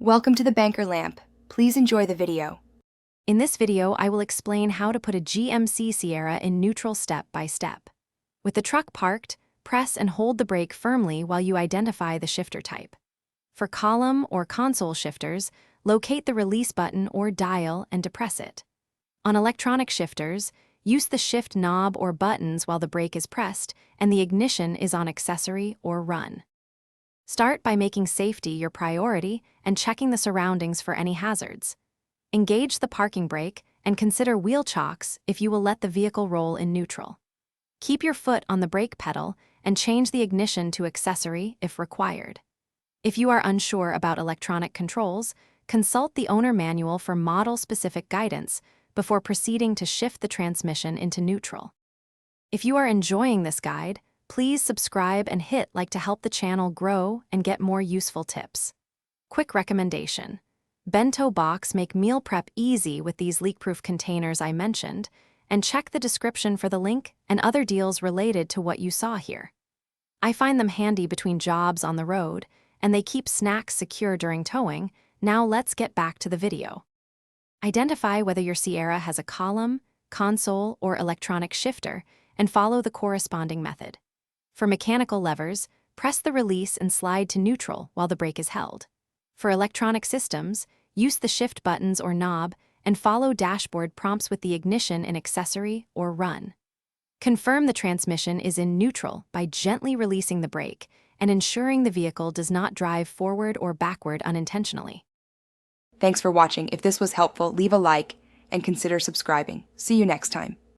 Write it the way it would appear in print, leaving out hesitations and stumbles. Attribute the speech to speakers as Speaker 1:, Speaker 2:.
Speaker 1: Welcome to the Banker Lamp. Please enjoy the video.
Speaker 2: In this video, I will explain how to put a GMC Sierra in neutral step by step. With the truck parked, press and hold the brake firmly while you identify the shifter type. For column or console shifters, locate the release button or dial and depress it. On electronic shifters, use the shift knob or buttons while the brake is pressed and the ignition is on accessory or run. Start by making safety your priority and checking the surroundings for any hazards. Engage the parking brake and consider wheel chocks if you will let the vehicle roll in neutral. Keep your foot on the brake pedal and change the ignition to accessory if required. If you are unsure about electronic controls, consult the owner manual for model-specific guidance before proceeding to shift the transmission into neutral. If you are enjoying this guide, please subscribe and hit like to help the channel grow and get more useful tips. Quick recommendation: bento box make meal prep easy with these leak-proof containers I mentioned, and check the description for the link and other deals related to what you saw here. I find them handy between jobs on the road, and they keep snacks secure during towing. Now let's get back to the video. Identify whether your Sierra has a column, console, or electronic shifter, and follow the corresponding method. For mechanical levers, press the release and slide to neutral while the brake is held. For electronic systems, use the shift buttons or knob and follow dashboard prompts with the ignition in accessory or run. Confirm the transmission is in neutral by gently releasing the brake and ensuring the vehicle does not drive forward or backward unintentionally.
Speaker 1: Thanks for watching. If this was helpful, leave a like and consider subscribing. See you next time.